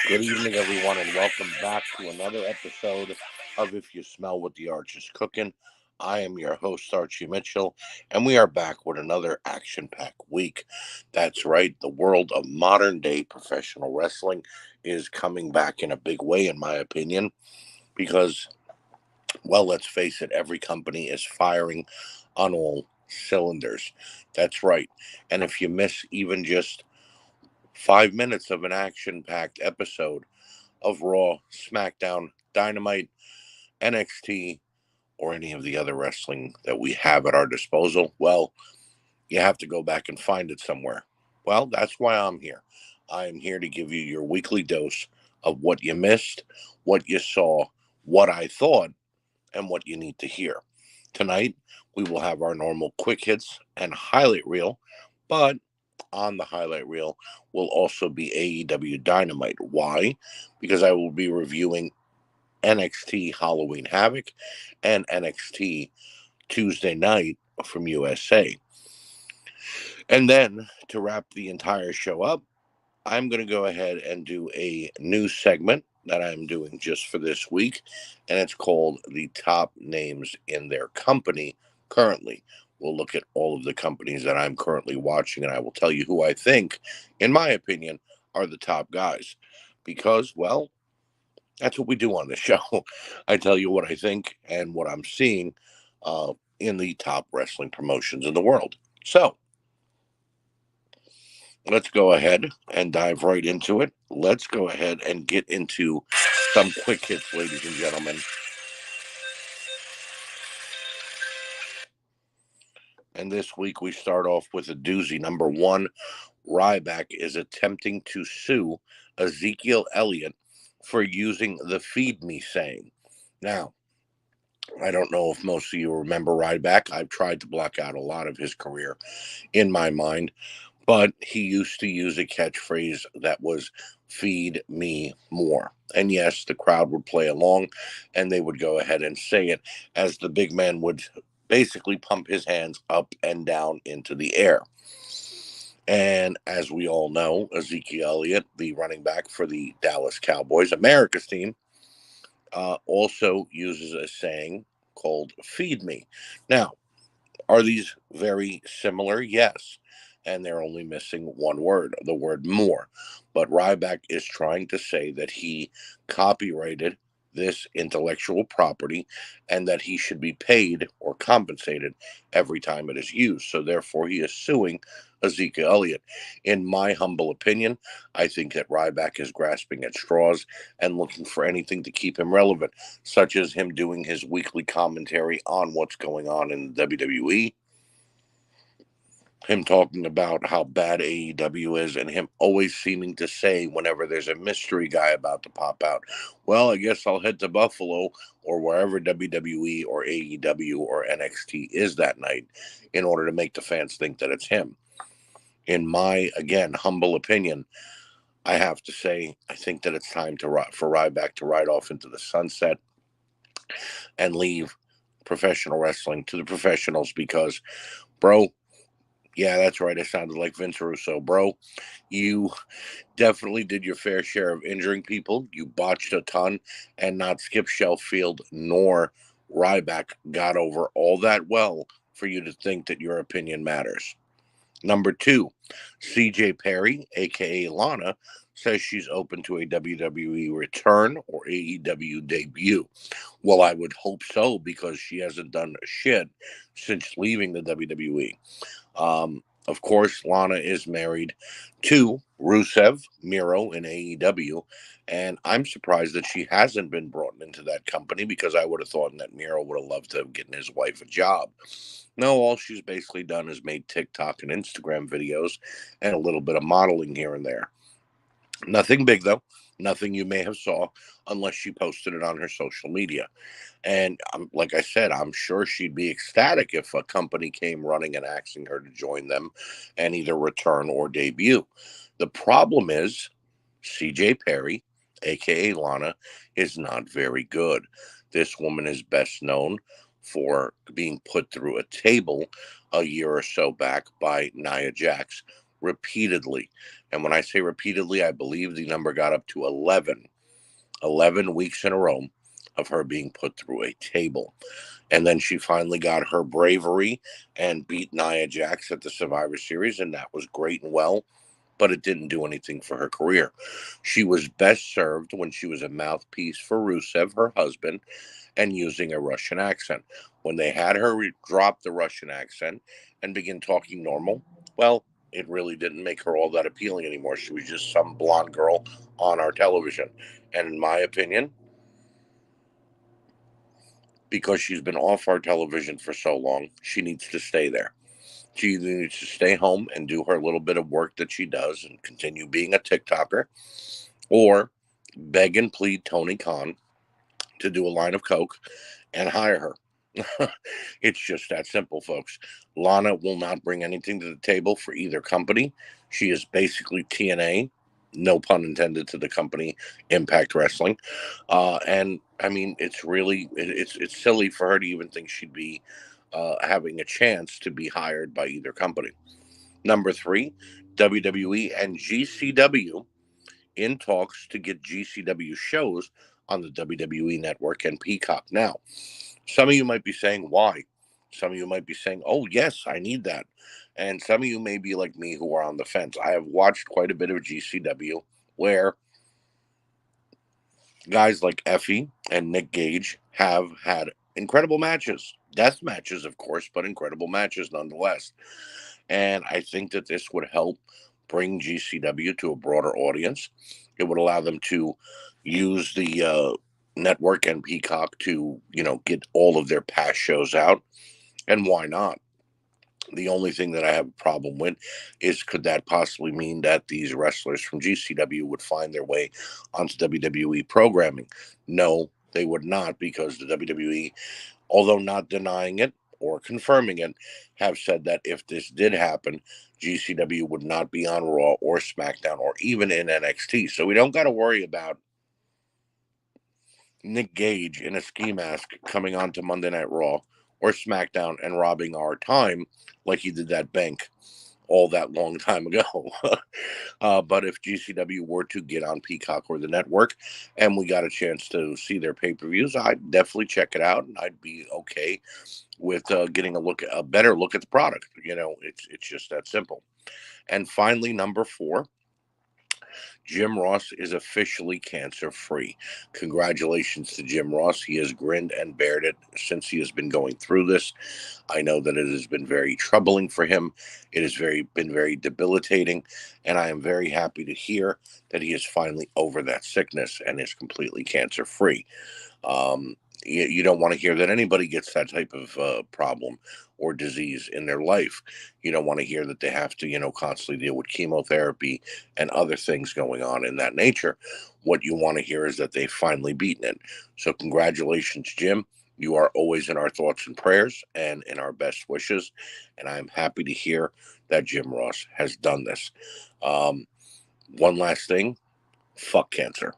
Good evening, everyone, and welcome back to another episode of If You Smell What the Arch is Cooking. I am your host, Archie Mitchell, and we are back with another action packed week. That's right, the world of modern day professional wrestling is coming back in a big way, in my opinion, because, well, let's face it, every company is firing on all cylinders. That's right. And if you miss even just 5 minutes of an action packed episode, of Raw, SmackDown, Dynamite, NXT, or any of the other wrestling that we have at our disposal, well, you have to go back and find it somewhere. Well, that's why I'm here. I am here to give you your weekly dose of what you missed, what you saw, what I thought, and what you need to hear. Tonight, we will have our normal quick hits and highlight reel, but on the highlight reel will also be AEW Dynamite. Why? Because I will be reviewing NXT Halloween Havoc and NXT Tuesday Night from USA. And then to wrap the entire show up, I'm going to go ahead and do a new segment that I'm doing just for this week, and it's called the top names in their company currently. We'll look at all of the companies that I'm currently watching, and I will tell you who I think, in my opinion, are the top guys. Because, well, that's what we do on the show. I tell you what I think and what I'm seeing in the top wrestling promotions in the world. So, let's go ahead and dive right into it. Let's go ahead and get into some quick hits, ladies and gentlemen. And this week we start off with a doozy. Number one, Ryback is attempting to sue Ezekiel Elliott for using the feed me saying. Now, I don't know if most of you remember Ryback. I've tried to block out a lot of his career in my mind, but he used to use a catchphrase that was feed me more. And yes, the crowd would play along and they would go ahead and say it as the big man would basically pump his hands up and down into the air. And as we all know, Ezekiel Elliott, the running back for the Dallas Cowboys, America's team, also uses a saying called feed me. Now, are these very similar? Yes. And they're only missing one word, the word more. But Ryback is trying to say that he copyrighted this intellectual property and that he should be paid or compensated every time it is used. So therefore, he is suing Ezekiel Elliott. In my humble opinion, I think that Ryback is grasping at straws and looking for anything to keep him relevant, such as him doing his weekly commentary on what's going on in the WWE, him talking about how bad AEW is, and him always seeming to say whenever there's a mystery guy about to pop out, well, I guess I'll head to Buffalo or wherever WWE or AEW or NXT is that night in order to make the fans think that it's him. In my, again, humble opinion, I have to say, I think that it's time for Ryback to ride off into the sunset and leave professional wrestling to the professionals because, bro, yeah, that's right. I sounded like Vince Russo. Bro, you definitely did your fair share of injuring people. You botched a ton, and not Skip Sheffield nor Ryback got over all that well for you to think that your opinion matters. Number two, CJ Perry, aka Lana, says she's open to a WWE return or AEW debut. Well, I would hope so because she hasn't done shit since leaving the WWE. Of course, Lana is married to Rusev Miro in AEW, and I'm surprised that she hasn't been brought into that company because I would have thought that Miro would have loved to have given his wife a job. No, all she's basically done is made TikTok and Instagram videos and a little bit of modeling here and there. Nothing big though. Nothing you may have saw unless she posted it on her social media. And like I said, I'm sure she'd be ecstatic if a company came running and asking her to join them and either return or debut. The problem is CJ Perry, aka Lana, is not very good. This woman is best known for being put through a table a year or so back by Nia Jax, repeatedly. And when I say repeatedly, I believe the number got up to 11 weeks in a row of her being put through a table. And then she finally got her bravery and beat Nia Jax at the Survivor Series, and that was great and well, but it didn't do anything for her career. She was best served when she was a mouthpiece for Rusev, her husband, and using a Russian accent. When they had her drop the Russian accent and begin talking normal, well, it really didn't make her all that appealing anymore. She was just some blonde girl on our television. And in my opinion, because she's been off our television for so long, she needs to stay there. She either needs to stay home and do her little bit of work that she does and continue being a TikToker, or beg and plead Tony Khan to do a line of coke and hire her. It's just that simple, folks. Lana will not bring anything to the table for either company. She is basically TNA, no pun intended to the company Impact Wrestling. And I mean, it's silly for her to even think she'd be having a chance to be hired by either company. Number three, WWE and GCW in talks to get GCW shows on the WWE Network and Peacock. Now, some of you might be saying, why? Some of you might be saying, oh, yes, I need that. And some of you may be like me who are on the fence. I have watched quite a bit of GCW where guys like Effie and Nick Gage have had incredible matches. Death matches, of course, but incredible matches nonetheless. And I think that this would help bring GCW to a broader audience. It would allow them to use the network and Peacock to, get all of their past shows out. And why not? The only thing that I have a problem with is, could that possibly mean that these wrestlers from GCW would find their way onto WWE programming? No, they would not, because the WWE, although not denying it or confirming it, have said that if this did happen, GCW would not be on Raw or SmackDown or even in NXT. So we don't got to worry about Nick Gage in a ski mask coming onto Monday Night Raw or SmackDown and robbing our time like he did that bank all that long time ago. But if GCW were to get on Peacock or the network and we got a chance to see their pay-per-views, I'd definitely check it out, and I'd be okay with getting a better look at the product. It's just that simple. And finally, number four, Jim Ross is officially cancer-free. Congratulations to Jim Ross. He has grinned and bared it since he has been going through this. I know that it has been very troubling for him. It has been very debilitating, and I am very happy to hear that he is finally over that sickness and is completely cancer-free. You don't want to hear that anybody gets that type of problem or disease in their life. You don't want to hear that they have to, constantly deal with chemotherapy and other things going on in that nature. What you want to hear is that they've finally beaten it. So, congratulations, Jim. You are always in our thoughts and prayers and in our best wishes. And I'm happy to hear that Jim Ross has done this. One last thing, fuck cancer.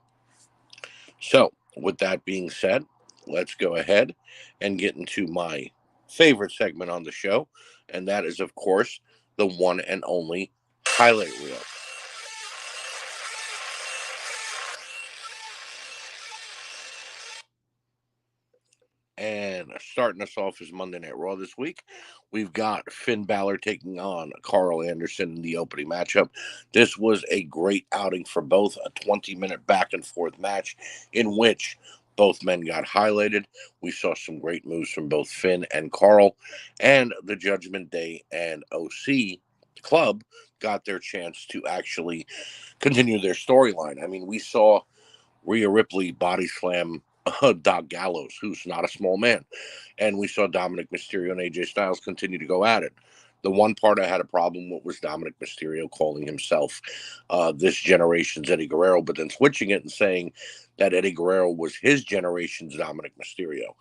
So, with that being said, let's go ahead and get into my favorite segment on the show, and that is, of course, the one and only highlight reel. And starting us off is Monday Night Raw this week. We've got Finn Balor taking on Carl Anderson in the opening matchup. This was a great outing for both, a 20-minute back and forth match in which both men got highlighted. We saw some great moves from both Finn and Carl, and the Judgment Day and OC Club got their chance to actually continue their storyline. I mean, we saw Rhea Ripley body slam Doc Gallows, who's not a small man. And we saw Dominic Mysterio and AJ Styles continue to go at it. The one part I had a problem with was Dominic Mysterio calling himself this generation's Eddie Guerrero, but then switching it and saying that Eddie Guerrero was his generation's Dominic Mysterio.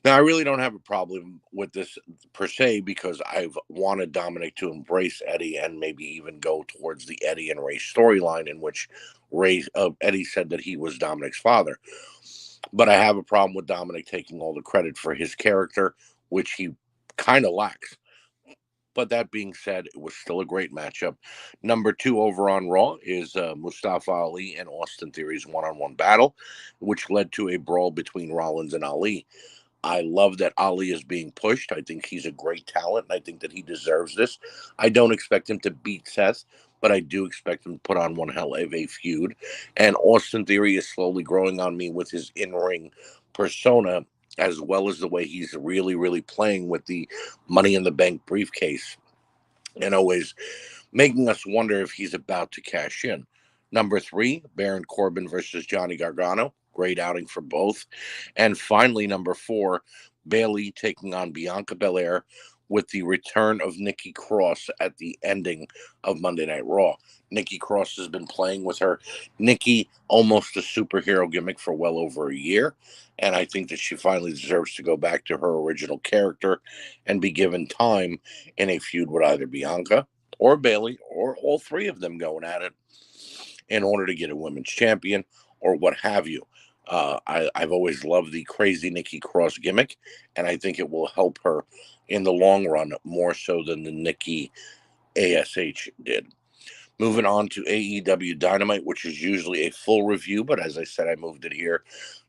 Now, I really don't have a problem with this per se, because I've wanted Dominic to embrace Eddie and maybe even go towards the Eddie and Ray storyline, in which Eddie said that he was Dominic's father. But I have a problem with Dominic taking all the credit for his character, which he kind of lacks. But that being said, it was still a great matchup. Number 2 over on Raw is Mustafa Ali and Austin Theory's one-on-one battle, which led to a brawl between Rollins and Ali. I love that Ali is being pushed. I think he's a great talent, and I think that he deserves this. I don't expect him to beat Seth, but I do expect him to put on one hell of a feud. And Austin Theory is slowly growing on me with his in-ring persona, as well as the way he's really, really playing with the Money in the Bank briefcase, and always making us wonder if he's about to cash in. Number 3, Baron Corbin versus Johnny Gargano. Great outing for both. And finally, number 4, Bayley taking on Bianca Belair with the return of Nikki Cross at the ending of Monday Night Raw. Nikki Cross has been playing with her Nikki almost a superhero gimmick for well over a year. And I think that she finally deserves to go back to her original character and be given time in a feud with either Bianca or Bayley or all three of them going at it in order to get a women's champion or what have you. I've always loved the crazy Nikki Cross gimmick, and I think it will help her in the long run more so than the Nikki ASH did. Moving on to AEW Dynamite, which is usually a full review, but as I said, I moved it here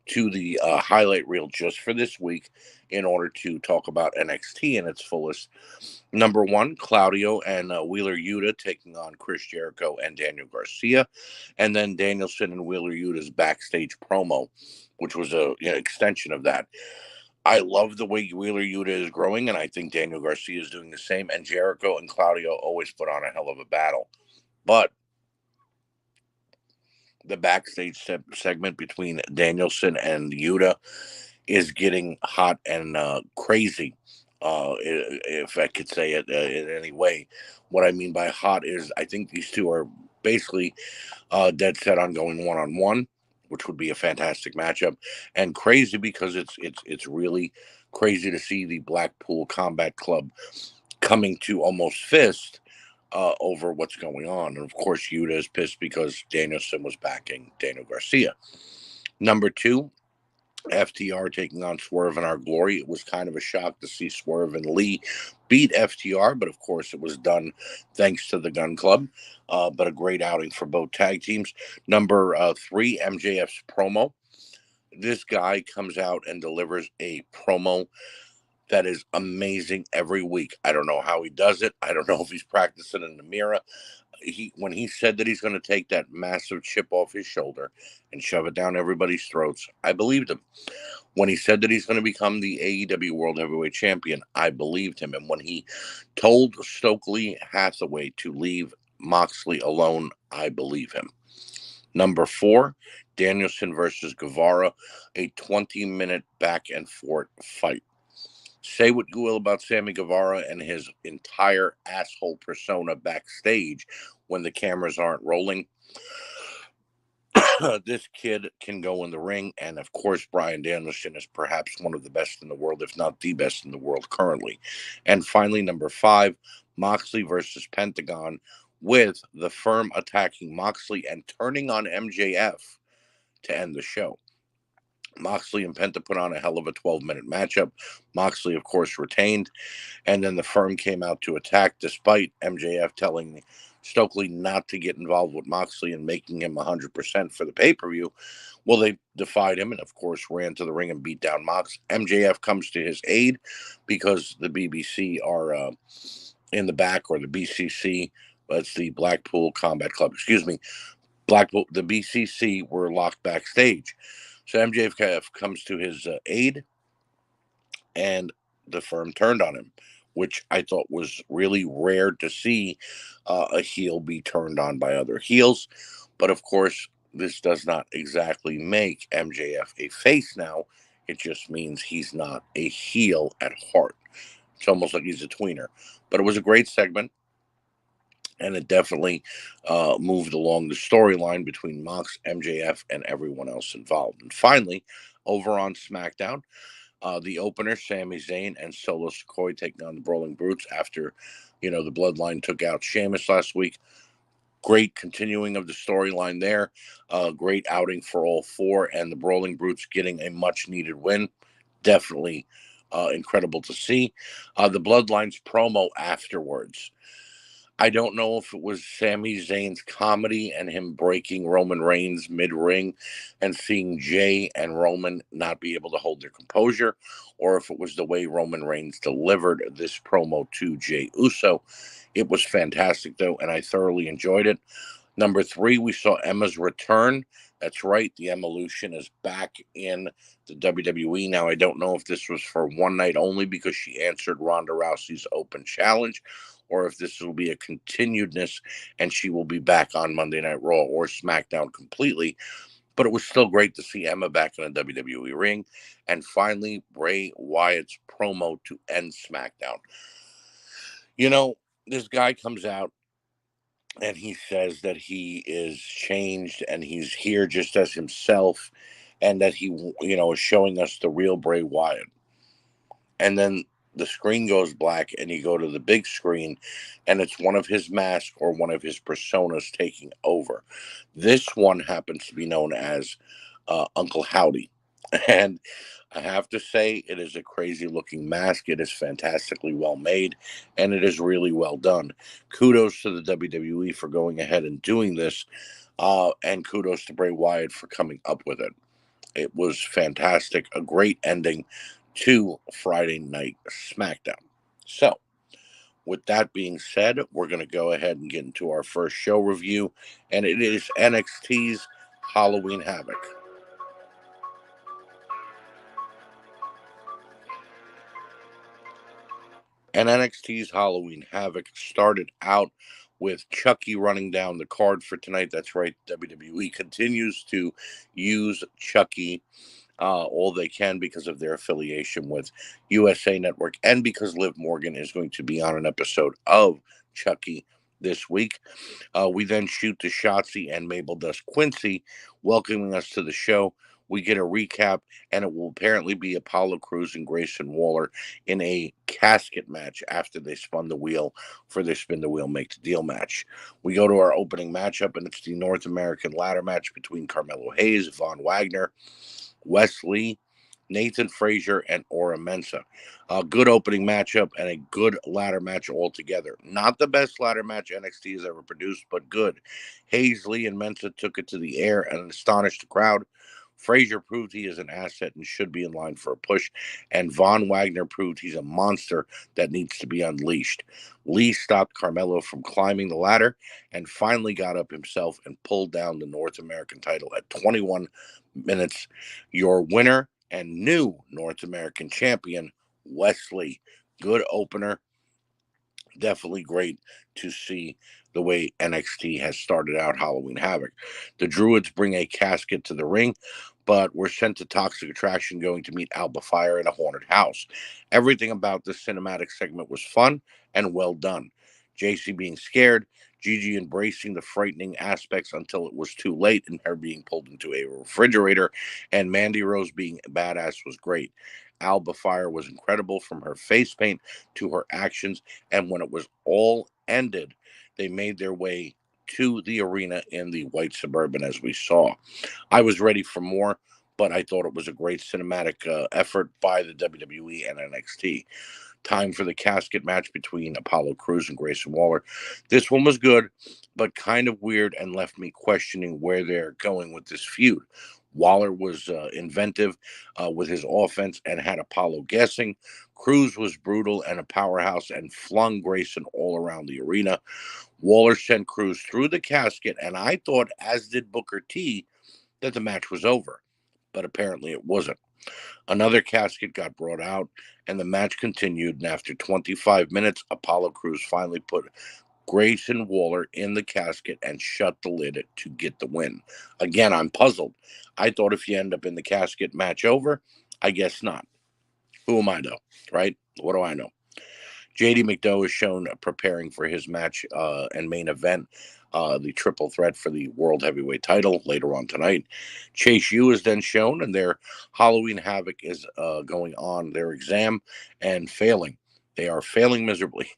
to the highlight reel just for this week in order to talk about NXT in its fullest. Number 1, Claudio and Wheeler Yuta taking on Chris Jericho and Daniel Garcia, and then Danielson and Wheeler Yuta's backstage promo, which was a extension of that. I love the way Wheeler Yuta is growing, and I think Daniel Garcia is doing the same, and Jericho and Claudio always put on a hell of a battle. But the backstage segment between Danielson and Yuta is getting hot and crazy, if I could say it in any way. What I mean by hot is I think these two are basically dead set on going one-on-one, which would be a fantastic matchup, and crazy because it's really crazy to see the Blackpool Combat Club coming to almost fist over what's going on. And of course, Yuta is pissed because Danielson was backing Daniel Garcia. Number 2, FTR taking on Swerve and Our Glory. It was kind of a shock to see Swerve and Lee beat FTR, but of course it was done thanks to the Gun Club. But a great outing for both tag teams. Number 3, MJF's promo. This guy comes out and delivers a promo that is amazing every week. I don't know how he does it. I don't know if he's practicing in the mirror. When he said that he's going to take that massive chip off his shoulder and shove it down everybody's throats, I believed him. When he said that he's going to become the AEW World Heavyweight Champion, I believed him. And when he told Stokely Hathaway to leave Moxley alone, I believe him. Number 4, Danielson versus Guevara, a 20-minute back and forth fight. Say what you will about Sammy Guevara and his entire asshole persona backstage when the cameras aren't rolling. This kid can go in the ring, and of course, Bryan Danielson is perhaps one of the best in the world, if not the best in the world currently. And finally, number 5, Moxley versus Pentagon, with the Firm attacking Moxley and turning on MJF to end the show. Moxley and Penta put on a hell of a 12-minute matchup. Moxley, of course, retained, and then the Firm came out to attack despite MJF telling Stokely not to get involved with Moxley and making him 100% for the pay-per-view. Well, they defied him and, of course, ran to the ring and beat down Mox. MJF comes to his aid because the BBC are in the back, or the BCC. That's the Blackpool Combat Club. Excuse me. Blackpool, the BCC were locked backstage. So MJF comes to his aid, and the Firm turned on him, which I thought was really rare to see a heel be turned on by other heels. But of course, this does not exactly make MJF a face now. It just means he's not a heel at heart. It's almost like he's a tweener. But it was a great segment, and it definitely moved along the storyline between Mox, MJF, and everyone else involved. And finally, over on SmackDown, the opener, Sami Zayn and Solo Sikoa taking on the Brawling Brutes after, the Bloodline took out Sheamus last week. Great continuing of the storyline there. Great outing for all four, and the Brawling Brutes getting a much-needed win. Definitely Incredible to see. The Bloodlines promo afterwards. I don't know if it was Sami Zayn's comedy and him breaking Roman Reigns mid-ring and seeing Jay and Roman not be able to hold their composure, or if it was the way Roman Reigns delivered this promo to Jey Uso. It was fantastic, though, and I thoroughly enjoyed it. Number 3, we saw Emma's return. That's right, the Evolution is back in the WWE. Now, I don't know if this was for one night only because she answered Ronda Rousey's open challenge, or if this will be a continuedness and she will be back on Monday Night Raw or SmackDown completely. But it was still great to see Emma back in the WWE ring. And finally, Bray Wyatt's promo to end SmackDown. You know, this guy comes out and he says that he is changed and he's here just as himself, and that he, is showing us the real Bray Wyatt. And then the screen goes black and you go to the big screen and it's one of his masks or one of his personas taking over. This one happens to be known as Uncle Howdy. And I have to say, it is a crazy looking mask. It is fantastically well made and it is really well done. Kudos to the WWE for going ahead and doing this. And kudos to Bray Wyatt for coming up with it. It was fantastic. A great ending to Friday Night SmackDown. So, with that being said, we're going to go ahead and get into our first show review, and it is NXT's Halloween Havoc. And NXT's Halloween Havoc started out with Chucky running down the card for tonight. That's right, WWE continues to use Chucky all they can because of their affiliation with USA Network and because Liv Morgan is going to be on an episode of Chucky this week. We then shoot to Shotzi and Mabel Dust Quincy welcoming us to the show. We get a recap, and it will apparently be Apollo Crews and Grayson Waller in a casket match after they spun the wheel for their Spin the Wheel, Make the Deal match. We go to our opening matchup, and it's the North American ladder match between Carmelo Hayes, Von Wagner, Wesley, Nathan Frazier, and Ora Mensa. A good opening matchup and a good ladder match altogether. Not the best ladder match NXT has ever produced, but good. Hayes, Lee, and Mensa took it to the air and astonished the crowd. Frazier proved he is an asset and should be in line for a push, and Von Wagner proved he's a monster that needs to be unleashed. Lee stopped Carmelo from climbing the ladder and finally got up himself and pulled down the North American title at 21 minutes. Your winner and new North American champion, Wesley. Good opener. Definitely great to see the way NXT has started out Halloween Havoc. The Druids bring a casket to the ring, but we're sent to Toxic Attraction going to meet Alba Fire in a haunted house. Everything about this cinematic segment was fun and well done. JC being scared, Gigi embracing the frightening aspects until it was too late and her being pulled into a refrigerator, and Mandy Rose being badass was great. Alba Fire was incredible from her face paint to her actions, and when it was all ended, they made their way to the arena in the white Suburban, as we saw. I was ready for more, but I thought it was a great cinematic effort by the WWE and NXT. Time for the casket match between Apollo Crews and Grayson Waller. This one was good, but kind of weird and left me questioning where they're going with this feud. Waller was inventive with his offense and had Apollo guessing. Crews was brutal and a powerhouse and flung Grayson all around the arena. Waller sent Crews through the casket, and I thought, as did Booker T, that the match was over. But apparently it wasn't. Another casket got brought out, and the match continued. And after 25 minutes, Apollo Crews finally put Grayson Waller in the casket and shut the lid to get the win. Again, I'm puzzled. I thought if you end up in the casket, match over. I guess not. Who am I, though? Right? What do I know? JD McDowell is shown preparing for his match and main event, the triple threat for the World Heavyweight title later on tonight. Chase U is then shown, and their Halloween Havoc is going on their exam and failing. They are failing miserably.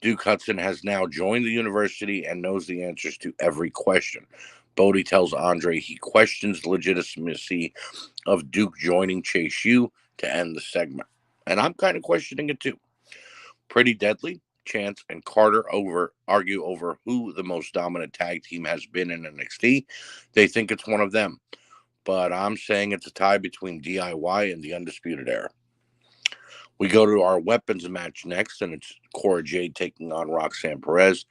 Duke Hudson has now joined the university and knows the answers to every question. Bodie tells Andre he questions the legitimacy of Duke joining Chase U to end the segment. and I'm kind of questioning it too. Pretty Deadly, Chance, and Carter argue over who the most dominant tag team has been in NXT. They think it's one of them, but I'm saying it's a tie between DIY and the Undisputed Era. We go to our weapons match next, and it's Cora Jade taking on Roxanne Perez.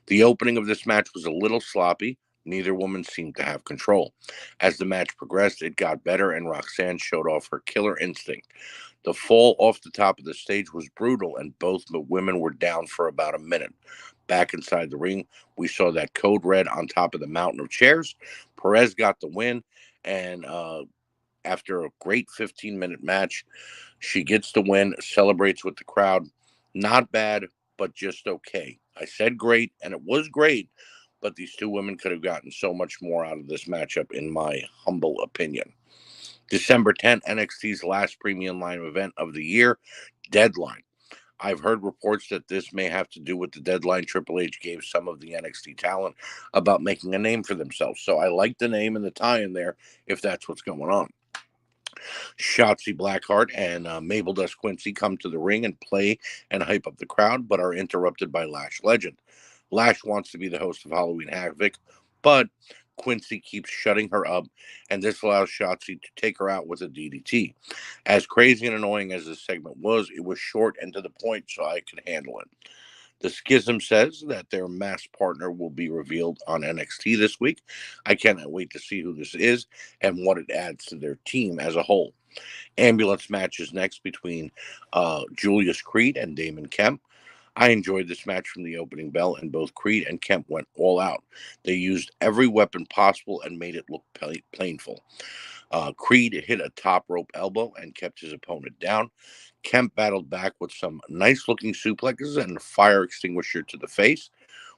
The opening of this match was a little sloppy. Neither woman seemed to have control. As the match progressed, it got better, and Roxanne showed off her killer instinct. The fall off the top of the stage was brutal, and both women were down for about a minute. Back inside the ring, we saw that code red on top of the mountain of chairs. Perez got the win, and after a great 15-minute match, she gets the win, celebrates with the crowd. Not bad, but just okay. I said great, and it was great, but these two women could have gotten so much more out of this matchup, in my humble opinion. December 10th, NXT's last premium line event of the year, Deadline. I've heard reports that this may have to do with the deadline Triple H gave some of the NXT talent about making a name for themselves. So I like the name and the tie in there if that's what's going on. Shotzi Blackheart and Mabel Dust Quincy come to the ring and play and hype up the crowd, but are interrupted by Lash Legend. Lash wants to be the host of Halloween Havoc, but Quincy keeps shutting her up, and this allows Shotzi to take her out with a DDT. As crazy and annoying as this segment was, it was short and to the point, so I could handle it. The Schism says that their masked partner will be revealed on NXT this week. I cannot wait to see who this is and what it adds to their team as a whole. Ambulance matches next between Julius Creed and Damon Kemp. I enjoyed this match from the opening bell, and both Creed and Kemp went all out. They used every weapon possible and made it look painful. Creed hit a top rope elbow and kept his opponent down. Kemp battled back with some nice looking suplexes and a fire extinguisher to the face.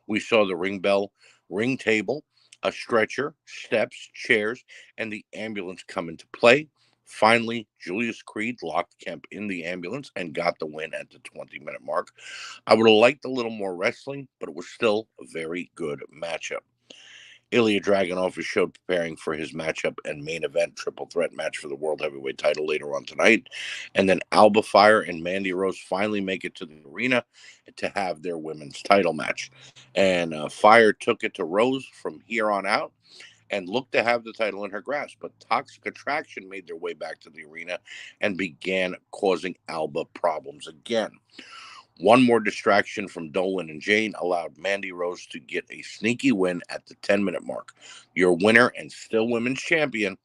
We saw the ring bell, ring table, a stretcher, steps, chairs, and the ambulance come into play. Finally, Julius Creed locked Kemp in the ambulance and got the win at the 20-minute mark. I would have liked a little more wrestling, but it was still a very good matchup. Ilya Dragunov is showed preparing for his matchup and main event triple threat match for the World Heavyweight title later on tonight. And then Alba Fire and Mandy Rose finally make it to the arena to have their women's title match. And Fire took it to Rose from here on out and looked to have the title in her grasp. But Toxic Attraction made their way back to the arena and began causing Alba problems again. One more distraction from Dolan and Jane allowed Mandy Rose to get a sneaky win at the 10-minute mark. Your winner and still women's champion,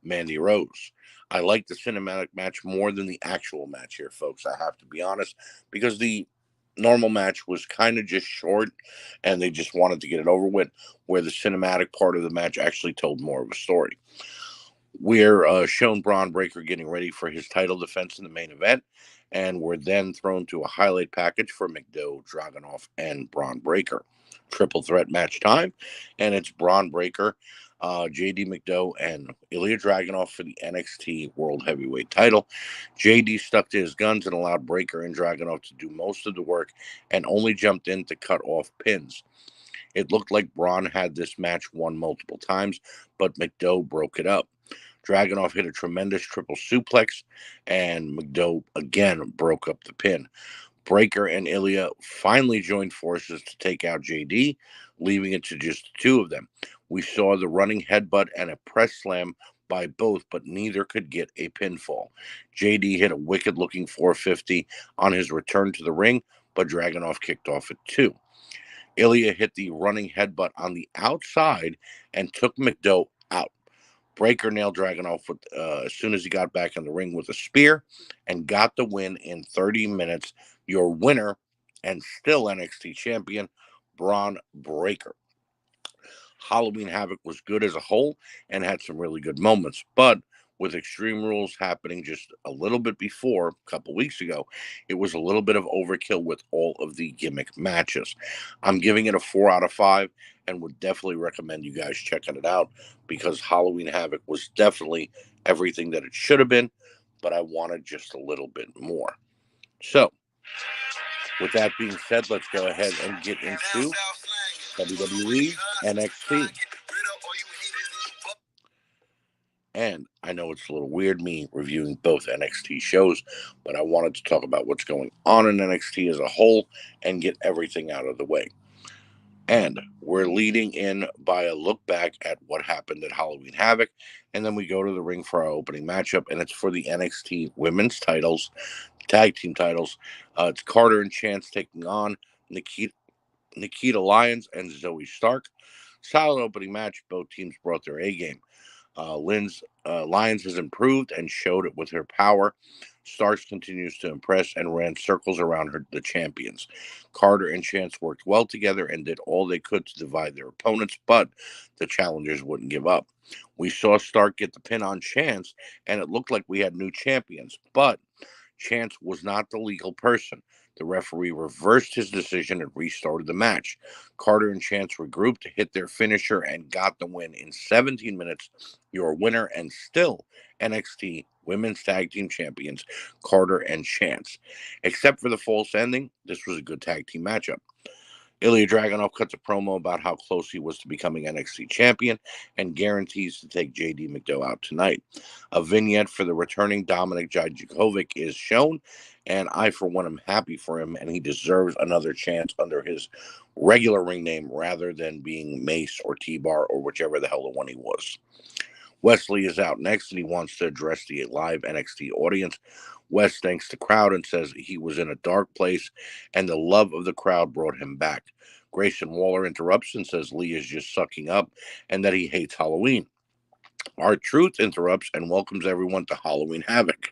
Mandy Rose. I like the cinematic match more than the actual match here, folks. I have to be honest, because the normal match was kind of just short and they just wanted to get it over with, where the cinematic part of the match actually told more of a story. We're shown Braun Breaker getting ready for his title defense in the main event, and we're then thrown to a highlight package for McDowell, Dragunov, and Braun Breaker. Triple threat match time, and it's Braun Breaker, JD McDowell, and Ilya Dragunov for the NXT World Heavyweight title. JD stuck to his guns and allowed Breaker and Dragunov to do most of the work and only jumped in to cut off pins. It looked like Braun had this match won multiple times, but McDowell broke it up. Dragunov hit a tremendous triple suplex, and McDowell again broke up the pin. Breaker and Ilya finally joined forces to take out JD, leaving it to just the two of them. We saw the running headbutt and a press slam by both, but neither could get a pinfall. JD hit a wicked-looking 450 on his return to the ring, but Dragunov kicked off at 2. Ilya hit the running headbutt on the outside and took McDowell out. Breaker nailed Dragunov as soon as he got back in the ring with a spear and got the win in 30 minutes. Your winner and still NXT champion, Braun Breaker. Halloween Havoc was good as a whole and had some really good moments, but with Extreme Rules happening just a little bit before, a couple weeks ago, it was a little bit of overkill with all of the gimmick matches. I'm giving it a 4 out of 5 and would definitely recommend you guys checking it out, because Halloween Havoc was definitely everything that it should have been, but I wanted just a little bit more. So, with that being said, let's go ahead and get into WWE NXT. And I know it's a little weird me reviewing both NXT shows, but I wanted to talk about what's going on in NXT as a whole and get everything out of the way. And we're leading in by a look back at what happened at Halloween Havoc. And then we go to the ring for our opening matchup, and it's for the NXT women's titles, tag team titles. It's Carter and Chance taking on Nikita Lyons and Zoe Stark. Solid opening match. Both teams brought their A game. Lyons has improved and showed it with her power. Starks continues to impress and ran circles around the champions. Carter and Chance worked well together and did all they could to divide their opponents, but the challengers wouldn't give up. We saw Stark get the pin on Chance, and it looked like we had new champions, but Chance was not the legal person. The referee reversed his decision and restarted the match. Carter and Chance regrouped to hit their finisher and got the win in 17 minutes. Your winner and still NXT Women's Tag Team Champions, Carter and Chance. Except for the false ending, this was a good tag team matchup. Ilya Dragunov cuts a promo about how close he was to becoming NXT champion and guarantees to take JD McDowell out tonight. A vignette for the returning Dominik Dijakovic is shown, and I, for one, am happy for him, and he deserves another chance under his regular ring name rather than being Mace or T-Bar or whichever the hell the one he was. Wesley is out next, and he wants to address the live NXT audience. Wes thanks the crowd and says he was in a dark place, and the love of the crowd brought him back. Grayson Waller interrupts and says Lee is just sucking up and that he hates Halloween. R-Truth interrupts and welcomes everyone to Halloween Havoc.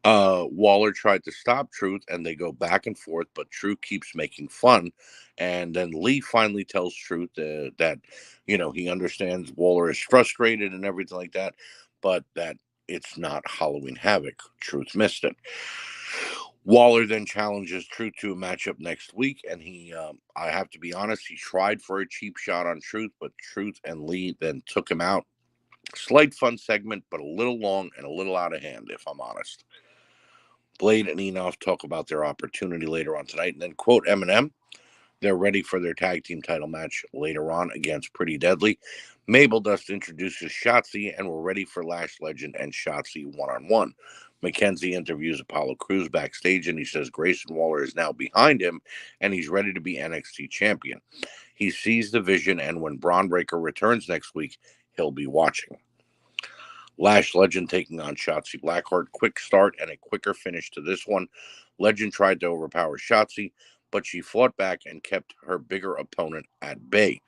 Waller tried to stop Truth, and they go back and forth, but Truth keeps making fun. And then Lee finally tells Truth that, he understands Waller is frustrated and everything like that, but that it's not Halloween Havoc. Truth missed it. Waller then challenges Truth to a matchup next week, and I have to be honest, he tried for a cheap shot on Truth, but Truth and Lee then took him out. Slight fun segment, but a little long and a little out of hand, if I'm honest. Blade and Enoff talk about their opportunity later on tonight, and then quote Eminem. They're ready for their tag team title match later on against Pretty Deadly. Mabel Dust introduces Shotzi, and we're ready for Lash Legend and Shotzi one-on-one. Mackenzie interviews Apollo Crews backstage, and he says Grayson Waller is now behind him, and he's ready to be NXT champion. He sees the vision, and when Braun Breaker returns next week, he'll be watching. Lash Legend taking on Shotzi Blackheart. Quick start and a quicker finish to this one. Legend tried to overpower Shotzi, but she fought back and kept her bigger opponent at bay.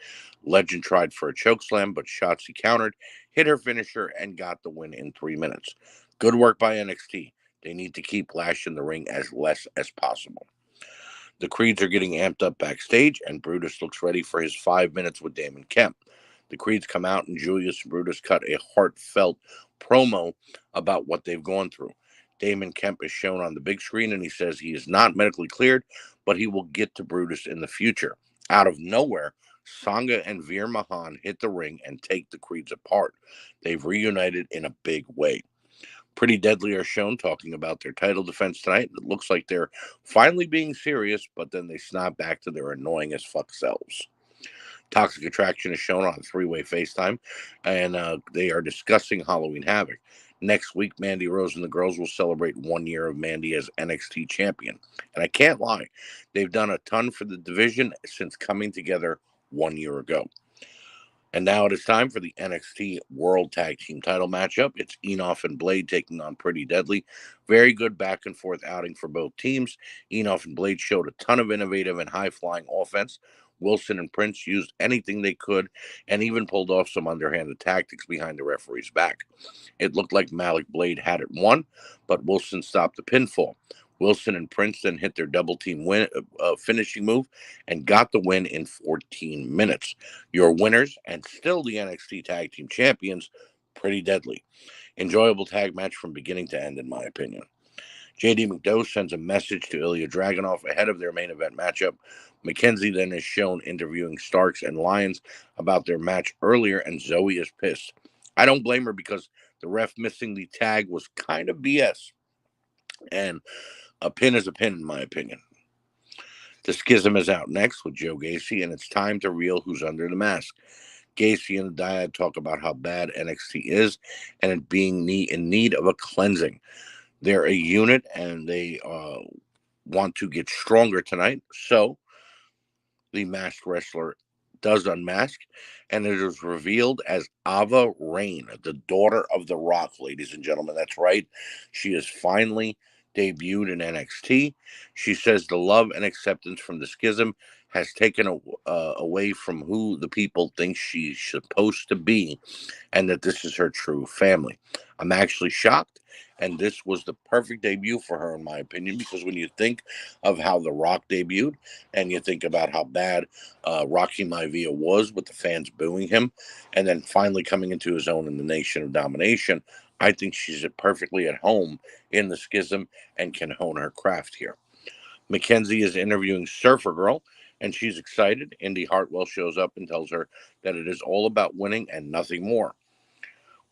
Legend tried for a chokeslam, but Shotzi countered, hit her finisher, and got the win in 3 minutes. Good work by NXT. They need to keep Lash in the ring as less as possible. The Creeds are getting amped up backstage, and Brutus looks ready for his 5 minutes with Damon Kemp. The Creeds come out, and Julius and Brutus cut a heartfelt promo about what they've gone through. Damon Kemp is shown on the big screen, and he says he is not medically cleared, but he will get to Brutus in the future. Out of nowhere, Sangha and Veer Mahan hit the ring and take the Creeds apart. They've reunited in a big way. Pretty Deadly are shown talking about their title defense tonight. It looks like they're finally being serious, but then they snap back to their annoying as fuck selves. Toxic Attraction is shown on three-way FaceTime, and they are discussing Halloween Havoc. Next week, Mandy Rose and the girls will celebrate 1 year of Mandy as NXT champion. And I can't lie, they've done a ton for the division since coming together 1 year ago. And now it is time for the NXT World Tag Team title matchup. It's Enoff and Blade taking on Pretty Deadly. Very good back and forth outing for both teams. Enoff and Blade showed a ton of innovative and high-flying offense. Wilson and Prince used anything they could and even pulled off some underhanded tactics behind the referee's back. It looked like Malik Blade had it won, but Wilson stopped the pinfall. Wilson and Prince then hit their double team finishing move and got the win in 14 minutes. Your winners and still the NXT Tag Team Champions, Pretty Deadly. Enjoyable tag match from beginning to end, in my opinion. JD McDowell sends a message to Ilya Dragunov ahead of their main event matchup. Mackenzie then is shown interviewing Starks and Lyons about their match earlier, and Zoe is pissed. I don't blame her because the ref missing the tag was kind of BS. And a pin is a pin, in my opinion. The Schism is out next with Joe Gacy, and it's time to reveal who's under the mask. Gacy and the Dyad talk about how bad NXT is and it being in need of a cleansing. They're a unit and they want to get stronger tonight. So the masked wrestler does unmask, and it is revealed as Ava Rain, the daughter of The Rock, ladies and gentlemen. That's right. She is finally debuted in NXT. She says the love and acceptance from the schism has taken away from who the people think she's supposed to be, and that this is her true family. I'm actually shocked, and this was the perfect debut for her, in my opinion, because when you think of how The Rock debuted, and you think about how bad Rocky Maivia was with the fans booing him, and then finally coming into his own in the Nation of Domination, I think she's perfectly at home in the schism and can hone her craft here. Mackenzie is interviewing Surfer Girl, and she's excited. Indy Hartwell shows up and tells her that it is all about winning and nothing more.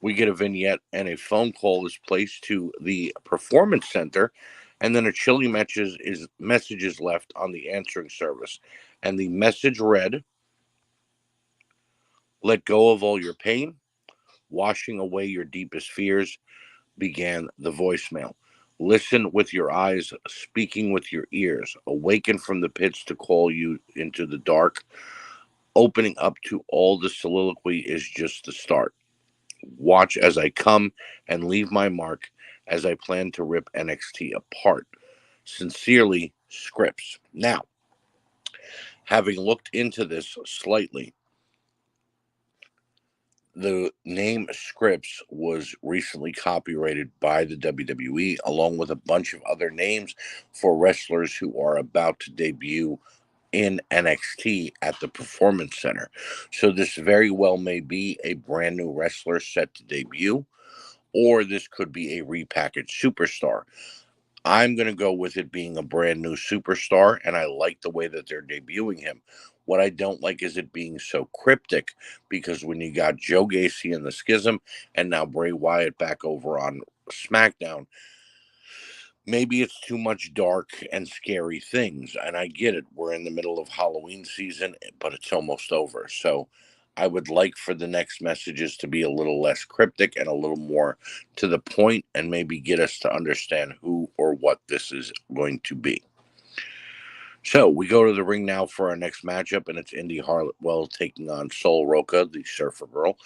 We get a vignette, and a phone call is placed to the Performance Center, and then a chilling message is left on the answering service. And the message read, "Let go of all your pain, washing away your deepest fears," began the voicemail. "Listen with your eyes, speaking with your ears. Awaken from the pits to call you into the dark. Opening up to all the soliloquy is just the start. Watch as I come and leave my mark as I plan to rip NXT apart. Sincerely, Scripps." Now, having looked into this slightly, the name Scripps was recently copyrighted by the WWE, along with a bunch of other names for wrestlers who are about to debut in NXT at the Performance Center. So, this very well may be a brand new wrestler set to debut, or this could be a repackaged superstar. I'm going to go with it being a brand new superstar, and I like the way that they're debuting him. What I don't like is it being so cryptic, because when you got Joe Gacy in the Schism and now Bray Wyatt back over on SmackDown, maybe it's too much dark and scary things. And I get it. We're in the middle of Halloween season, but it's almost over. So I would like for the next messages to be a little less cryptic and a little more to the point, and maybe get us to understand who or what this is going to be. So we go to the ring now for our next matchup, and it's Indy Hartwell taking on Sol Roca, the Surfer Girl.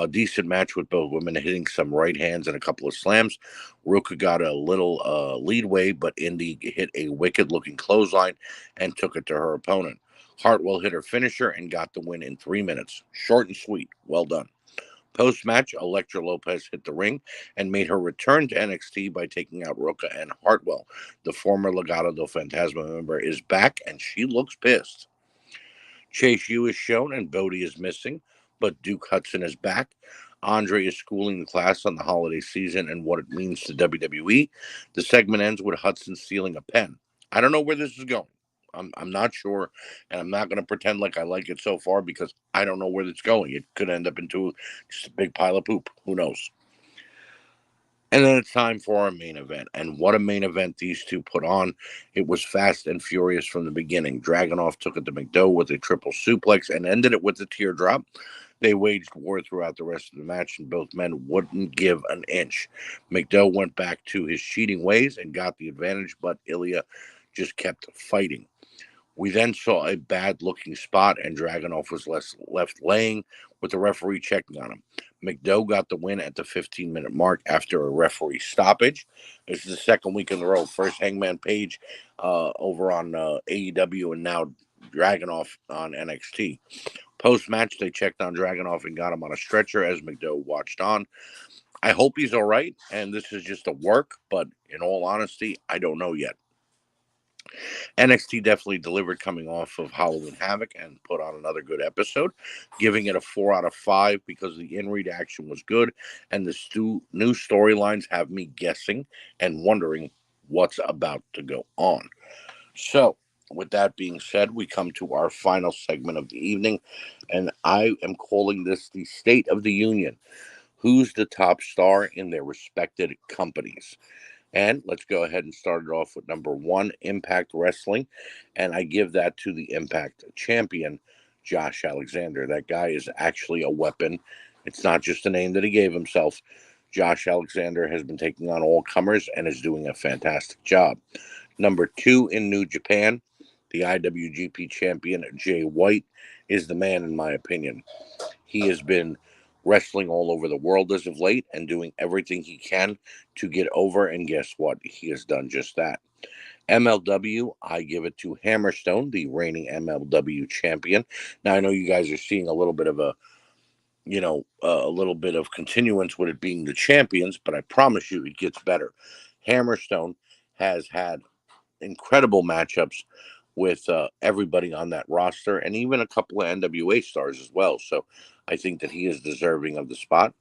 Decent match with both women hitting some right hands and a couple of slams. Roca got a little leadway, but Indy hit a wicked-looking clothesline and took it to her opponent. Hartwell hit her finisher and got the win in 3 minutes. Short and sweet. Well done. Post-match, Elektra Lopez hit the ring and made her return to NXT by taking out Roca and Hartwell. The former Legado del Fantasma member is back, and she looks pissed. Chase U is shown, and Bodie is missing, but Duke Hudson is back. Andre is schooling the class on the holiday season and what it means to WWE. The segment ends with Hudson stealing a pen. I don't know where this is going. I'm not sure, and I'm not going to pretend like I like it so far, because I don't know where it's going. It could end up into just a big pile of poop. Who knows? And then it's time for our main event. And what a main event these two put on. It was fast and furious from the beginning. Dragunov took it to McDowell with a triple suplex and ended it with a teardrop. They waged war throughout the rest of the match, and both men wouldn't give an inch. McDowell went back to his cheating ways and got the advantage, but Ilya just kept fighting. We then saw a bad-looking spot, and Dragunov was left laying with the referee checking on him. McDowell got the win at the 15-minute mark after a referee stoppage. This is the second week in a row. First Hangman Page over on AEW, and now Dragunov on NXT. Post-match, they checked on Dragunov and got him on a stretcher as McDowell watched on. I hope he's all right, and this is just a work, but in all honesty, I don't know yet. NXT definitely delivered coming off of Halloween Havoc and put on another good episode, giving it a 4 out of 5 because the in-ring action was good, and the new storylines have me guessing and wondering what's about to go on. So, with that being said, we come to our final segment of the evening, and I am calling this the State of the Union. Who's the top star in their respected companies? And let's go ahead and start it off with number 1, Impact Wrestling. And I give that to the Impact champion, Josh Alexander. That guy is actually a weapon. It's not just a name that he gave himself. Josh Alexander has been taking on all comers and is doing a fantastic job. Number 2 in New Japan, the IWGP champion Jay White is the man, in my opinion. He has been wrestling all over the world as of late and doing everything he can to get over, and guess what? He has done just that. MLW, I give it to Hammerstone, the reigning MLW champion. Now, I know you guys are seeing a little bit of a little bit of continuance with it being the champions, but I promise you it gets better. Hammerstone has had incredible matchups with everybody on that roster and even a couple of NWA stars as well. So I think that he is deserving of the spot.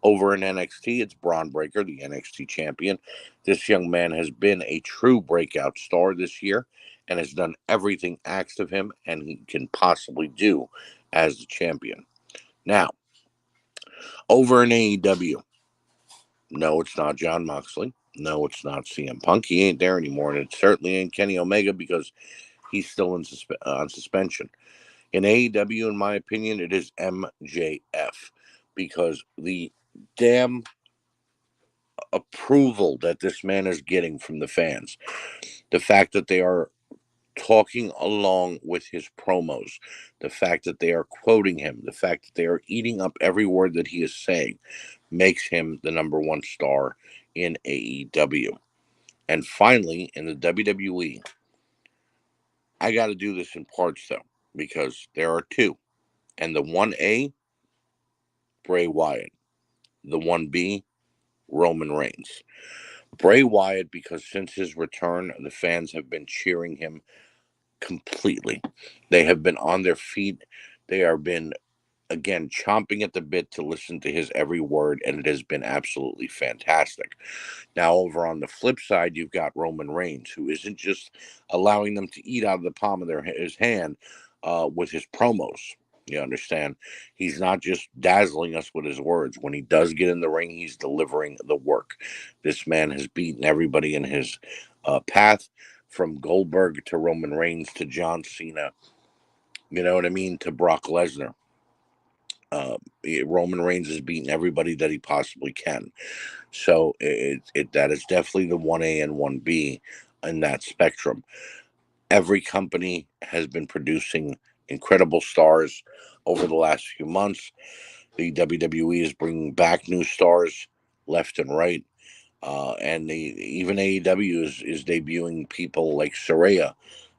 Over in NXT, it's Braun Breaker, the NXT champion. This young man has been a true breakout star this year and has done everything asked of him and he can possibly do as the champion. Now, over in AEW, no, it's not Jon Moxley. No, it's not CM Punk. He ain't there anymore, and it certainly ain't Kenny Omega because he's still on suspension. In AEW, in my opinion, it is MJF because the damn approval that this man is getting from the fans, the fact that they are talking along with his promos, the fact that they are quoting him, the fact that they are eating up every word that he is saying, makes him the number one star in AEW. And finally, in the WWE, I got to do this in parts though, because there are two. And the 1A, Bray Wyatt. The 1B, Roman Reigns. Bray Wyatt, because since his return, the fans have been cheering him completely. They have been on their feet. They have been, again, chomping at the bit to listen to his every word, and it has been absolutely fantastic. Now, over on the flip side, you've got Roman Reigns, who isn't just allowing them to eat out of the palm of his hand with his promos. You understand? He's not just dazzling us with his words. When he does get in the ring, he's delivering the work. This man has beaten everybody in his path, from Goldberg to Roman Reigns to John Cena, you know what I mean, to Brock Lesnar. Roman Reigns has beaten everybody that he possibly can. So that is definitely the 1A and 1B in that spectrum. Every company has been producing incredible stars over the last few months. The WWE is bringing back new stars left and right. And even AEW is debuting people like Saraya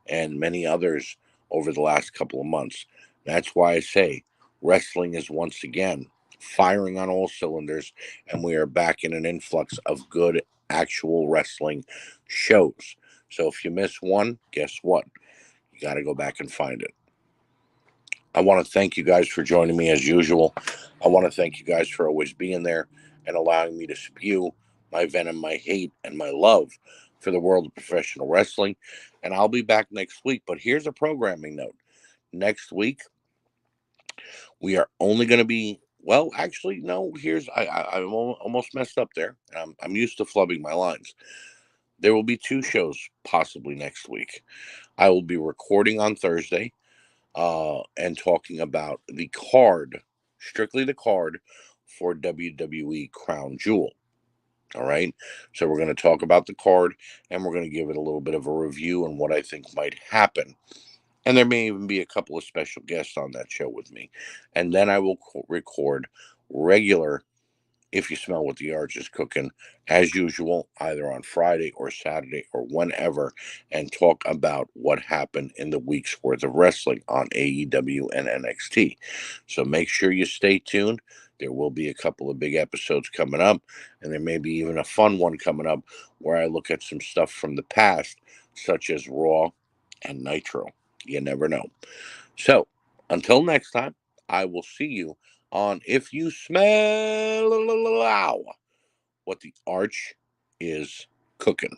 and many others over the last couple of months. That's why I say wrestling is once again firing on all cylinders, and we are back in an influx of good actual wrestling shows. So if you miss one, guess what? You got to go back and find it. I want to thank you guys for joining me as usual. I want to thank you guys for always being there and allowing me to spew my venom, my hate, and my love for the world of professional wrestling. And I'll be back next week. But here's a programming note. Next week, we are only going to be, well, actually, no, I almost messed up there. I'm used to flubbing my lines. There will be two shows possibly next week. I will be recording on Thursday and talking about the card, strictly the card for WWE Crown Jewel. All right. So we're going to talk about the card and we're going to give it a little bit of a review and what I think might happen. And there may even be a couple of special guests on that show with me. And then I will record regular If You Smell What the Arch is Cooking, as usual, either on Friday or Saturday or whenever, and talk about what happened in the week's worth of wrestling on AEW and NXT. So make sure you stay tuned. There will be a couple of big episodes coming up, and there may be even a fun one coming up where I look at some stuff from the past, such as Raw and Nitro. You never know. So until next time, I will see you on If You Smell what the Arch is Cooking.